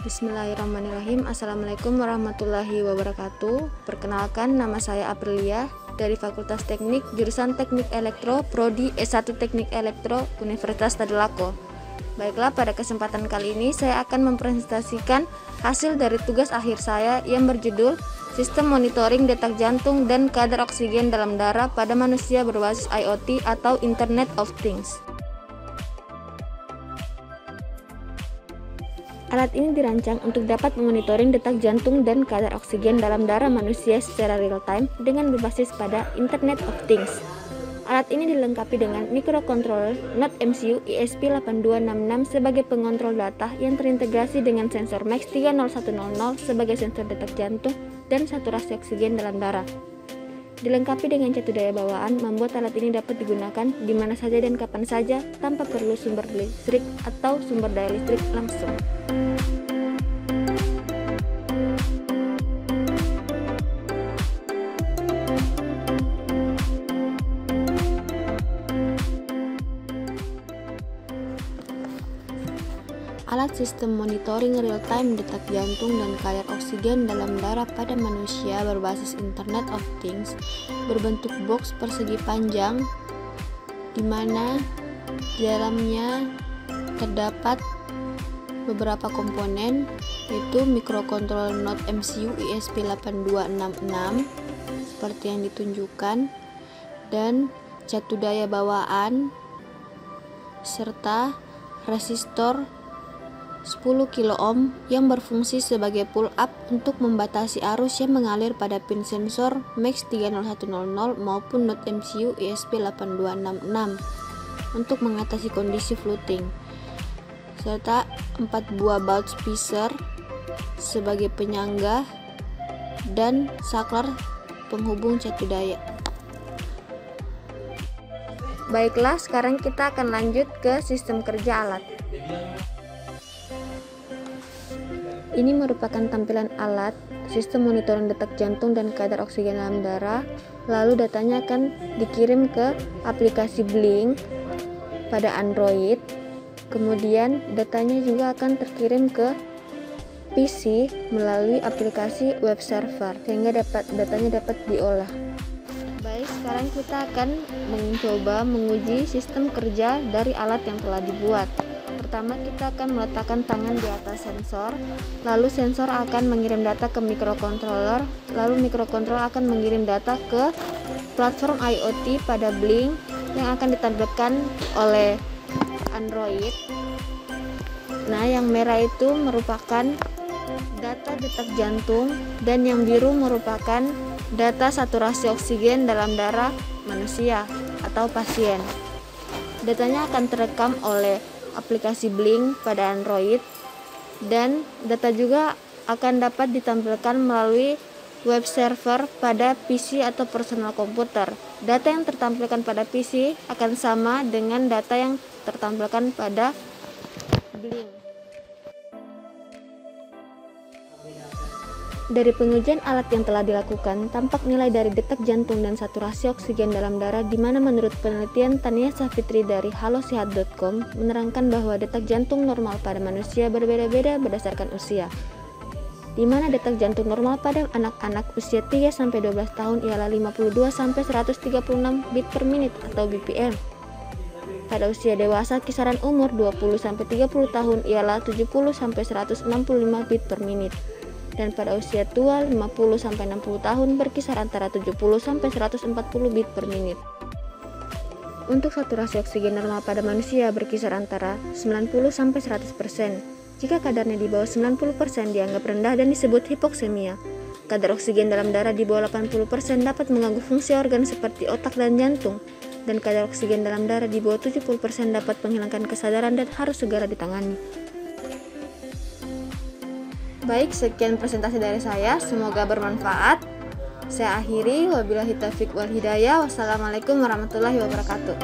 Bismillahirrahmanirrahim. Assalamualaikum warahmatullahi wabarakatuh. Perkenalkan, nama saya Aprilia dari Fakultas Teknik, jurusan Teknik Elektro, Prodi S1 Teknik Elektro, Universitas Tadulako. Baiklah, pada kesempatan kali ini saya akan mempresentasikan hasil dari tugas akhir saya yang berjudul Sistem Monitoring Detak Jantung dan Kadar Oksigen dalam Darah pada Manusia Berbasis IoT atau Internet of Things. Alat ini dirancang untuk dapat memonitoring detak jantung dan kadar oksigen dalam darah manusia secara real-time dengan berbasis pada Internet of Things. Alat ini dilengkapi dengan microcontroller Node MCU ESP8266 sebagai pengontrol data yang terintegrasi dengan sensor MAX 30100 sebagai sensor detak jantung dan saturasi oksigen dalam darah. Dilengkapi dengan catu daya bawaan, membuat alat ini dapat digunakan di mana saja dan kapan saja tanpa perlu sumber listrik atau sumber daya listrik langsung. Alat sistem monitoring real-time detak jantung dan kadar oksigen dalam darah pada manusia berbasis Internet of Things berbentuk box persegi panjang di mana di dalamnya terdapat beberapa komponen, yaitu microcontroller Node MCU ESP8266 seperti yang ditunjukkan, dan catu daya bawaan serta resistor 10 kilo ohm yang berfungsi sebagai pull up untuk membatasi arus yang mengalir pada pin sensor MAX 30100 maupun Node MCU ESP8266 untuk mengatasi kondisi floating, serta 4 buah baut spacer sebagai penyangga dan saklar penghubung catu daya. Baiklah, sekarang kita akan lanjut ke sistem kerja alat. Ini merupakan tampilan alat sistem monitoring detak jantung dan kadar oksigen dalam darah. Lalu datanya akan dikirim ke aplikasi Blink pada Android. Kemudian datanya juga akan terkirim ke PC melalui aplikasi web server sehingga datanya dapat diolah. Baik, sekarang kita akan mencoba menguji sistem kerja dari alat yang telah dibuat. Pertama, kita akan meletakkan tangan di atas sensor, lalu sensor akan mengirim data ke microcontroller, lalu microcontroller akan mengirim data ke platform IoT pada Blink yang akan ditampilkan oleh Android. Nah, yang merah itu merupakan data detak jantung dan yang biru merupakan data saturasi oksigen dalam darah manusia atau pasien. Datanya akan terekam oleh aplikasi Blink pada Android, dan data juga akan dapat ditampilkan melalui web server pada PC atau personal komputer. Data yang tertampilkan pada PC akan sama dengan data yang tertampilkan pada Blink. Dari pengujian alat yang telah dilakukan, tampak nilai dari detak jantung dan saturasi oksigen dalam darah, di mana menurut penelitian Tania Safitri dari halosehat.com menerangkan bahwa detak jantung normal pada manusia berbeda-beda berdasarkan usia, di mana detak jantung normal pada anak-anak usia 3-12 tahun ialah 52-136 beat per menit atau BPM. Pada usia dewasa kisaran umur 20-30 tahun ialah 70-165 beat per menit. Dan pada usia tua 50-60 tahun berkisar antara 70-140 beat per menit. Untuk saturasi oksigen normal pada manusia berkisar antara 90-100%. Jika kadarnya di bawah 90% dianggap rendah dan disebut hipoksemia. Kadar oksigen dalam darah di bawah 80% dapat mengganggu fungsi organ seperti otak dan jantung. Dan kadar oksigen dalam darah di bawah 70% dapat menghilangkan kesadaran dan harus segera ditangani. Baik, sekian presentasi dari saya, semoga bermanfaat. Saya akhiri, wabillahi taufiq wal hidayah. Wassalamualaikum warahmatullahi wabarakatuh.